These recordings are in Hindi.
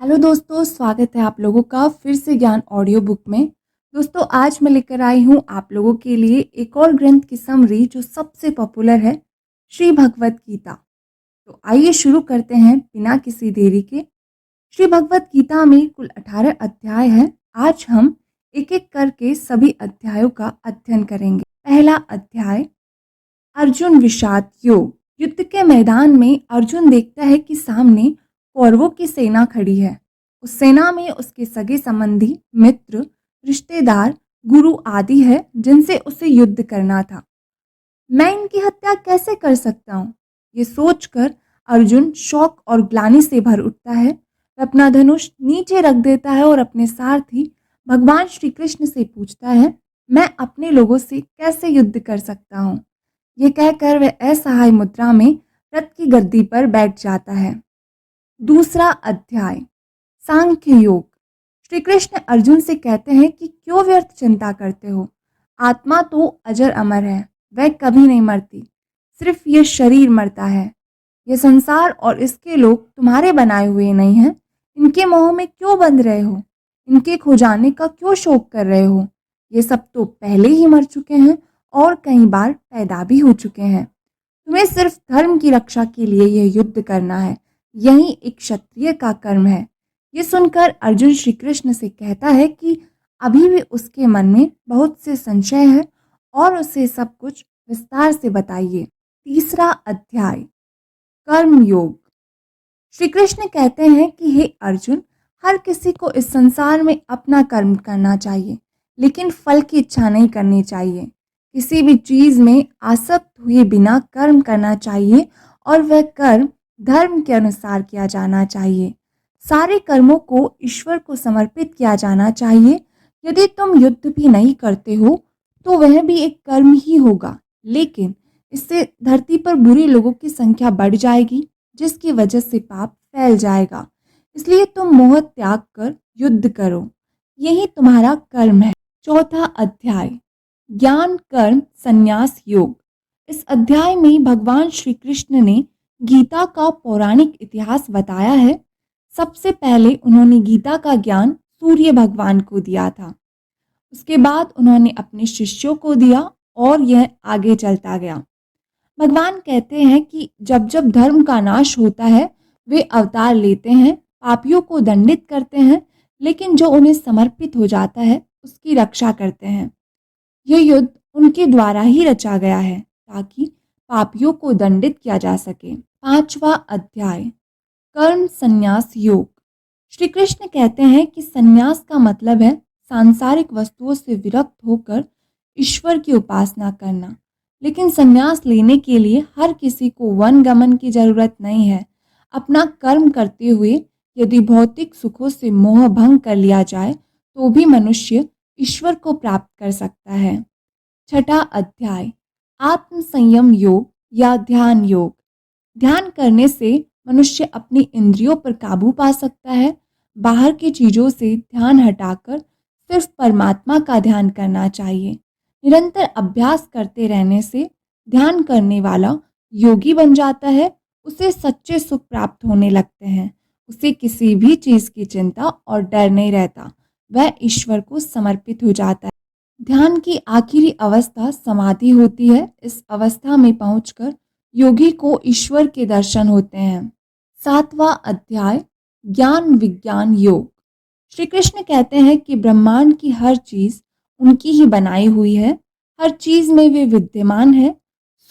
हेलो दोस्तों, स्वागत है आप लोगों का फिर से ज्ञान ऑडियो बुक में। दोस्तों, आज मैं लेकर आई हूँ आप लोगों के लिए एक और ग्रंथ की समरी जो सबसे पॉपुलर है, श्री भगवत गीता। तो आइए शुरू करते हैं बिना किसी देरी के। श्री भगवत गीता में कुल 18 अध्याय हैं। आज हम एक एक करके सभी अध्यायों का अध्ययन करेंगे। पहला अध्याय, अर्जुन विषाद योग। युद्ध के मैदान में अर्जुन देखता है कि सामने कौरवों की सेना खड़ी है। उस सेना में उसके सगे संबंधी, मित्र, रिश्तेदार, गुरु आदि है जिनसे उसे युद्ध करना था। मैं इनकी हत्या कैसे कर सकता हूँ? ये सोचकर अर्जुन शौक और ग्लानि से भर उठता है। वह अपना धनुष नीचे रख देता है और अपने सारथी भगवान श्री कृष्ण से पूछता है, मैं अपने लोगों से कैसे युद्ध कर सकता हूँ? ये कहकर वह असहाय मुद्रा में रथ की गद्दी पर बैठ जाता है। दूसरा अध्याय, सांख्य योग। श्री कृष्ण अर्जुन से कहते हैं कि क्यों व्यर्थ चिंता करते हो? आत्मा तो अजर अमर है, वह कभी नहीं मरती। सिर्फ ये शरीर मरता है। यह संसार और इसके लोग तुम्हारे बनाए हुए नहीं हैं। इनके मोह में क्यों बंध रहे हो? इनके खो जाने का क्यों शोक कर रहे हो? ये सब तो पहले ही मर चुके हैं और कई बार पैदा भी हो चुके हैं। तुम्हें सिर्फ धर्म की रक्षा के लिए यह युद्ध करना है। यही एक क्षत्रिय का कर्म है। ये सुनकर अर्जुन श्री कृष्ण से कहता है कि अभी भी उसके मन में बहुत से संशय है और उसे सब कुछ विस्तार से बताइए। तीसरा अध्याय, कर्म योग। श्री कृष्ण कहते हैं कि हे अर्जुन, हर किसी को इस संसार में अपना कर्म करना चाहिए, लेकिन फल की इच्छा नहीं करनी चाहिए। किसी भी चीज में आसक्त हुए बिना कर्म करना चाहिए और वह कर्म धर्म के अनुसार किया जाना चाहिए। सारे कर्मों को ईश्वर को समर्पित किया जाना चाहिए। यदि तुम युद्ध भी नहीं करते हो तो वह भी एक कर्म ही होगा, लेकिन इससे धरती पर बुरे लोगों की संख्या बढ़ जाएगी, जिसकी वजह से पाप फैल जाएगा। इसलिए तुम मोह त्याग कर युद्ध करो, यही तुम्हारा कर्म है। चौथा अध्याय, ज्ञान कर्म संन्यास योग। इस अध्याय में भगवान श्री कृष्ण ने गीता का पौराणिक इतिहास बताया है। सबसे पहले उन्होंने गीता का ज्ञान सूर्य भगवान को दिया था। उसके बाद उन्होंने अपने शिष्यों को दिया और यह आगे चलता गया। भगवान कहते हैं कि जब जब धर्म का नाश होता है वे अवतार लेते हैं, पापियों को दंडित करते हैं, लेकिन जो उन्हें समर्पित हो जाता है उसकी रक्षा करते हैं। यह युद्ध उनके द्वारा ही रचा गया है ताकि पापियों को दंडित किया जा सके। पांचवा अध्याय, कर्म संन्यास योग। श्री कृष्ण कहते हैं कि संन्यास का मतलब है सांसारिक वस्तुओं से विरक्त होकर ईश्वर की उपासना करना। लेकिन संन्यास लेने के लिए हर किसी को वन गमन की जरूरत नहीं है। अपना कर्म करते हुए यदि भौतिक सुखों से मोह भंग कर लिया जाए तो भी मनुष्य ईश्वर को प्राप्त कर सकता है। छठा अध्याय, आत्म संयम योग या ध्यान योग। ध्यान करने से मनुष्य अपनी इंद्रियों पर काबू पा सकता है। बाहर की चीजों से ध्यान हटाकर सिर्फ परमात्मा का ध्यान करना चाहिए। निरंतर अभ्यास करते रहने से ध्यान करने वाला योगी बन जाता है। उसे सच्चे सुख प्राप्त होने लगते हैं। उसे किसी भी चीज की चिंता और डर नहीं रहता। वह ईश्वर को समर्पित हो जाता है। ध्यान की आखिरी अवस्था समाधि होती है। इस अवस्था में पहुंचकर योगी को ईश्वर के दर्शन होते हैं। सातवां अध्याय, ज्ञान विज्ञान योग। श्री कृष्ण कहते हैं कि ब्रह्मांड की हर चीज उनकी ही बनाई हुई है। हर चीज में वे विद्यमान है।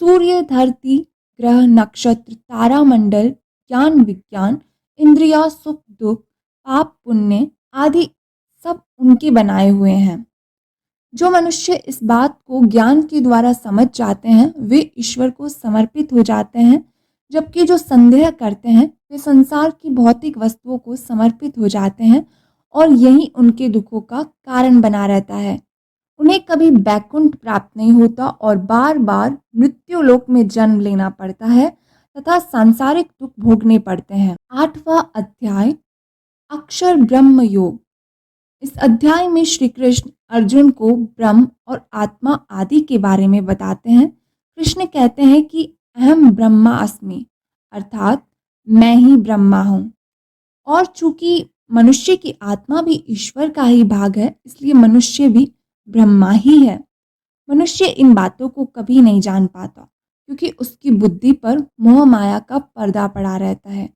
सूर्य, धरती, ग्रह, नक्षत्र, तारामंडल, ज्ञान विज्ञान, इंद्रिया, सुख दुख, पाप पुण्य आदि सब उनके बनाए हुए हैं। जो मनुष्य इस बात को ज्ञान के द्वारा समझ जाते हैं वे ईश्वर को समर्पित हो जाते हैं, जबकि जो संदेह करते हैं वे संसार की भौतिक वस्तुओं को समर्पित हो जाते हैं और यही उनके दुखों का कारण बना रहता है। उन्हें कभी बैकुंठ प्राप्त नहीं होता और बार बार मृत्युलोक में जन्म लेना पड़ता है तथा सांसारिक दुख भोगने पड़ते हैं। आठवां अध्याय, अक्षर ब्रह्म योग। इस अध्याय में श्री कृष्ण अर्जुन को ब्रह्म और आत्मा आदि के बारे में बताते हैं। कृष्ण कहते हैं कि अहम ब्रह्मा अस्मि, अर्थात मैं ही ब्रह्मा हूँ। और चूंकि मनुष्य की आत्मा भी ईश्वर का ही भाग है, इसलिए मनुष्य भी ब्रह्मा ही है। मनुष्य इन बातों को कभी नहीं जान पाता क्योंकि उसकी बुद्धि पर मोह माया का पर्दा पड़ा रहता है।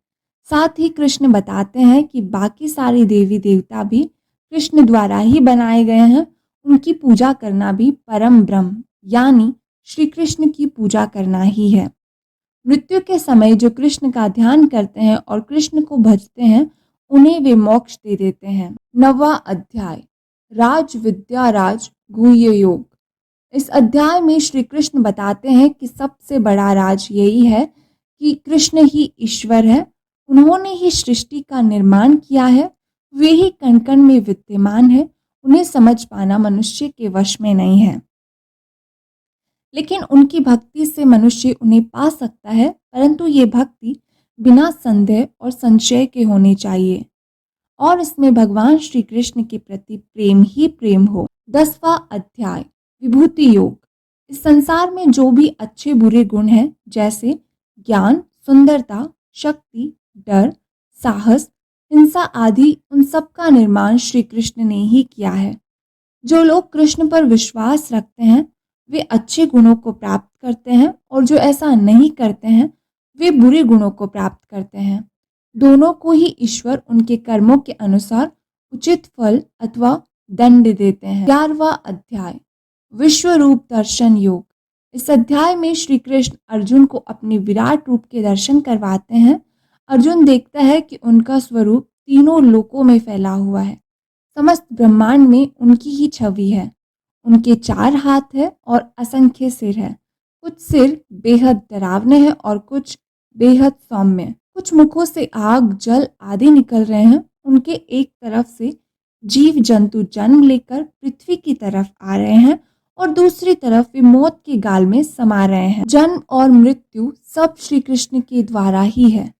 साथ ही कृष्ण बताते हैं कि बाकी सारे देवी देवता भी कृष्ण द्वारा ही बनाए गए हैं। उनकी पूजा करना भी परम ब्रह्म यानी श्री कृष्ण की पूजा करना ही है। मृत्यु के समय जो कृष्ण का ध्यान करते हैं और कृष्ण को भजते हैं, उन्हें वे मोक्ष दे देते हैं। 9वां अध्याय, राज विद्या राज गुह्य योग। इस अध्याय में श्री कृष्ण बताते हैं कि सबसे बड़ा राज यही है कि कृष्ण ही ईश्वर है। उन्होंने ही सृष्टि का निर्माण किया है। वे ही कण कण में विद्यमान है। उन्हें समझ पाना मनुष्य के वश में नहीं है, लेकिन उनकी भक्ति से मनुष्य उन्हें पा सकता है, परंतु ये भक्ति बिना संदेह और संशय के होनी चाहिए और इसमें भगवान श्री कृष्ण के प्रति प्रेम ही प्रेम हो। 10वां अध्याय, विभूति योग। इस संसार में जो भी अच्छे बुरे गुण हैं, जैसे ज्ञान, सुंदरता, शक्ति, डर, साहस, हिंसा आदि, उन सब का निर्माण श्री कृष्ण ने ही किया है। जो लोग कृष्ण पर विश्वास रखते हैं वे अच्छे गुणों को प्राप्त करते हैं और जो ऐसा नहीं करते हैं वे बुरे गुणों को प्राप्त करते हैं। दोनों को ही ईश्वर उनके कर्मों के अनुसार उचित फल अथवा दंड देते हैं। 11वां अध्याय, विश्व रूप दर्शन योग। इस अध्याय में श्री कृष्ण अर्जुन को अपने विराट रूप के दर्शन करवाते हैं। अर्जुन देखता है कि उनका स्वरूप तीनों लोकों में फैला हुआ है। समस्त ब्रह्मांड में उनकी ही छवि है। उनके 4 हाथ है और असंख्य सिर है। कुछ सिर बेहद डरावने हैं और कुछ बेहद सौम्य। कुछ मुखों से आग, जल आदि निकल रहे हैं। उनके एक तरफ से जीव जंतु जन्म लेकर पृथ्वी की तरफ आ रहे हैं और दूसरी तरफ वे मौत के गाल में समा रहे हैं। जन्म और मृत्यु सब श्री कृष्ण के द्वारा ही है।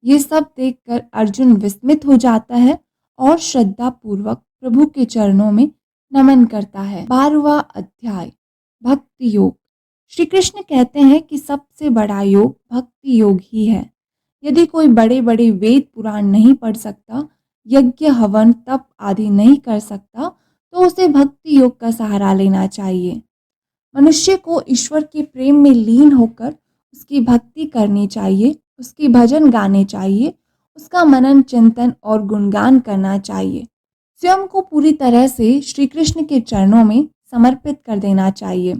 ये सब देखकर अर्जुन विस्मित हो जाता है और श्रद्धा पूर्वक प्रभु के चरणों में नमन करता है। 12वां अध्याय, भक्ति योग। श्री कृष्ण कहते हैं कि सबसे बड़ा योग भक्ति योग ही है। यदि कोई बड़े बड़े वेद पुराण नहीं पढ़ सकता, यज्ञ हवन तप आदि नहीं कर सकता, तो उसे भक्ति योग का सहारा लेना चाहिए। मनुष्य को ईश्वर के प्रेम में लीन होकर उसकी भक्ति करनी चाहिए, उसके भजन गाने चाहिए, उसका मनन चिंतन और गुणगान करना चाहिए। स्वयं को पूरी तरह से श्री कृष्ण के चरणों में समर्पित कर देना चाहिए।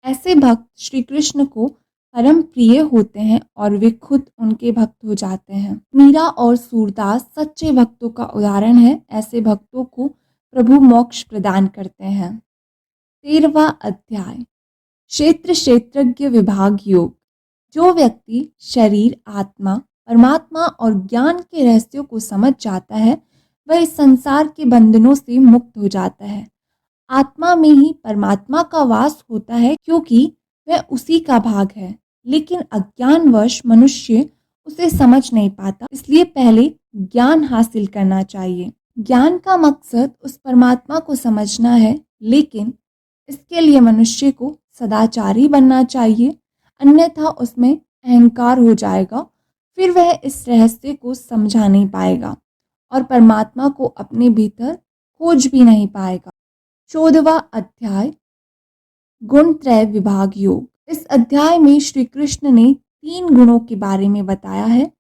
ऐसे भक्त श्री कृष्ण को परम प्रिय होते हैं और वे खुद उनके भक्त हो जाते हैं। मीरा और सूरदास सच्चे भक्तों का उदाहरण है। ऐसे भक्तों को प्रभु मोक्ष प्रदान करते हैं। 13वां अध्याय, क्षेत्र क्षेत्रज्ञ विभाग योग। जो व्यक्ति शरीर, आत्मा, परमात्मा और ज्ञान के रहस्यों को समझ जाता है वह इस संसार के बंधनों से मुक्त हो जाता है। आत्मा में ही परमात्मा का वास होता है क्योंकि वह उसी का भाग है, लेकिन अज्ञानवश मनुष्य उसे समझ नहीं पाता। इसलिए पहले ज्ञान हासिल करना चाहिए। ज्ञान का मकसद उस परमात्मा को समझना है, लेकिन इसके लिए मनुष्य को सदाचारी बनना चाहिए, अन्यथा उसमें अहंकार हो जाएगा। फिर वह इस रहस्य को समझा नहीं पाएगा और परमात्मा को अपने भीतर खोज भी नहीं पाएगा। 14वां अध्याय, गुण त्रय विभाग योग। इस अध्याय में श्री कृष्ण ने 3 गुणों के बारे में बताया है।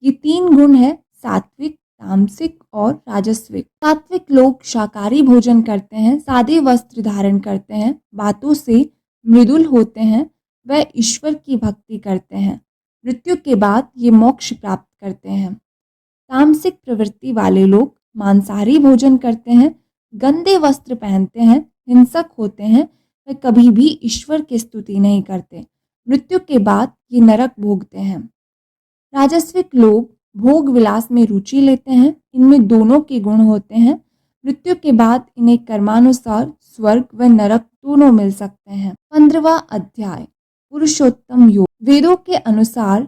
ये 3 गुण है सात्विक, तामसिक और राजस्विक। सात्विक लोग शाकाहारी भोजन करते हैं, सादे वस्त्र धारण करते हैं, बातों से मृदुल होते हैं, वह ईश्वर की भक्ति करते हैं। मृत्यु के बाद ये मोक्ष प्राप्त करते हैं। तामसिक प्रवृत्ति वाले लोग मांसाहारी भोजन करते हैं, गंदे वस्त्र पहनते हैं, हिंसक होते हैं, वे कभी भी ईश्वर की स्तुति नहीं करते। मृत्यु के बाद ये नरक भोगते हैं। राजस्विक लोग भोग विलास में रुचि लेते हैं, इनमें दोनों के गुण होते हैं। मृत्यु के बाद इन्हें कर्मानुसार स्वर्ग व नरक दोनों मिल सकते हैं। 15वां अध्याय, पुरुषोत्तम योग। वेदों के अनुसार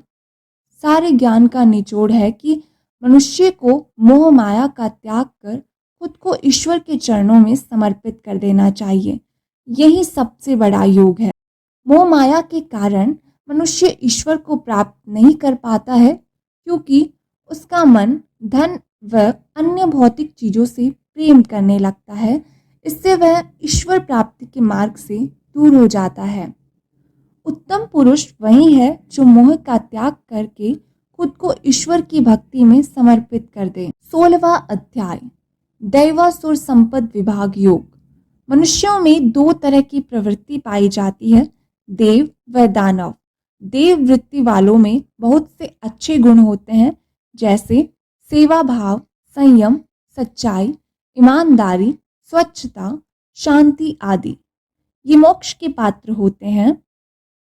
सारे ज्ञान का निचोड़ है कि मनुष्य को मोह माया का त्याग कर खुद को ईश्वर के चरणों में समर्पित कर देना चाहिए। यही सबसे बड़ा योग है। मोह माया के कारण मनुष्य ईश्वर को प्राप्त नहीं कर पाता है क्योंकि उसका मन धन वह अन्य भौतिक चीज़ों से प्रेम करने लगता है। इससे वह ईश्वर प्राप्ति के मार्ग से दूर हो जाता है। उत्तम पुरुष वही है जो मोह का त्याग करके खुद को ईश्वर की भक्ति में समर्पित कर दे। 16वां अध्याय, दैवासुर संपद विभाग योग। मनुष्यों में दो तरह की प्रवृत्ति पाई जाती है, देव व दानव। देव वृत्ति वालों में बहुत से अच्छे गुण होते हैं, जैसे सेवा भाव, संयम, सच्चाई, ईमानदारी, स्वच्छता, शांति आदि। ये मोक्ष के पात्र होते हैं।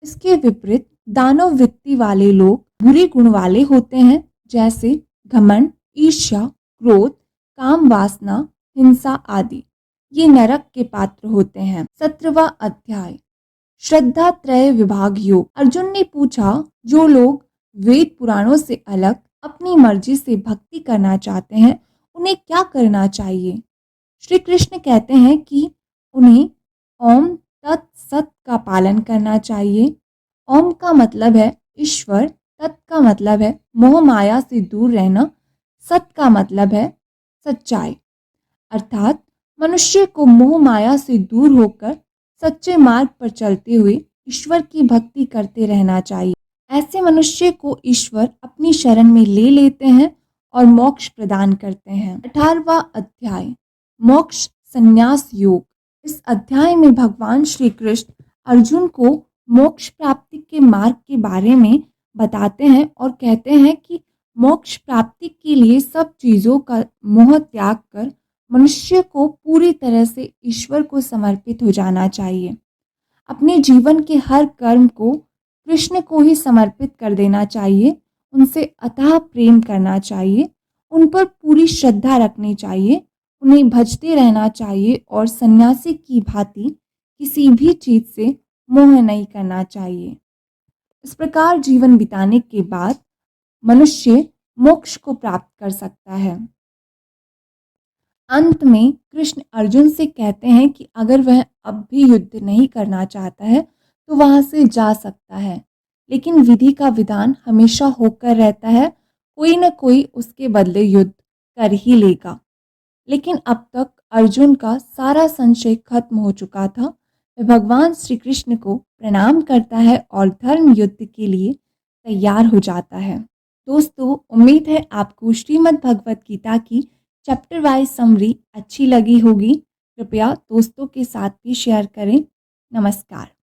इसके विपरीत दानव वृत्ति वाले लोग बुरे गुण वाले होते हैं, जैसे घमंड, ईर्ष्या, क्रोध, काम वासना, हिंसा आदि। ये नरक के पात्र होते हैं। 17वां अध्याय, श्रद्धा त्रय विभाग योग। अर्जुन ने पूछा, जो लोग वेद पुराणों से अलग अपनी मर्जी से भक्ति करना चाहते हैं, उन्हें क्या करना चाहिए? श्री कृष्ण कहते हैं कि उन्हें ओम तत्सत का पालन करना चाहिए। ओम का मतलब है ईश्वर, तत् का मतलब है मोह माया से दूर रहना, सत का मतलब है सच्चाई। अर्थात मनुष्य को मोह माया से दूर होकर सच्चे मार्ग पर चलते हुए ईश्वर की भक्ति करते रहना चाहिए। ऐसे मनुष्य को ईश्वर अपनी शरण में ले लेते हैं और मोक्ष प्रदान करते हैं। 18वां अध्याय, मोक्ष संन्यास योग। इस अध्याय में भगवान श्री कृष्ण अर्जुन को मोक्ष प्राप्ति के मार्ग के बारे में बताते हैं और कहते हैं कि मोक्ष प्राप्ति के लिए सब चीज़ों का मोह त्याग कर मनुष्य को पूरी तरह से ईश्वर को समर्पित हो जाना चाहिए। अपने जीवन के हर कर्म को कृष्ण को ही समर्पित कर देना चाहिए। उनसे अथाह प्रेम करना चाहिए, उन पर पूरी श्रद्धा रखनी चाहिए, उन्हें भजते रहना चाहिए और सन्यासी की भांति किसी भी चीज़ से मोह नहीं करना चाहिए। इस प्रकार जीवन बिताने के बाद मनुष्य मोक्ष को प्राप्त कर सकता है। अंत में कृष्ण अर्जुन से कहते हैं कि अगर वह अब भी युद्ध नहीं करना चाहता है तो वहां से जा सकता है, लेकिन विधि का विधान हमेशा होकर रहता है, कोई न कोई उसके बदले युद्ध कर ही लेगा। लेकिन अब तक अर्जुन का सारा संशय खत्म हो चुका था। वह भगवान श्री कृष्ण को प्रणाम करता है और धर्म युद्ध के लिए तैयार हो जाता है। दोस्तों, उम्मीद है आपको श्रीमद् भगवत गीता की चैप्टर वाइज समरी अच्छी लगी होगी। कृपया दोस्तों के साथ भी शेयर करें। नमस्कार।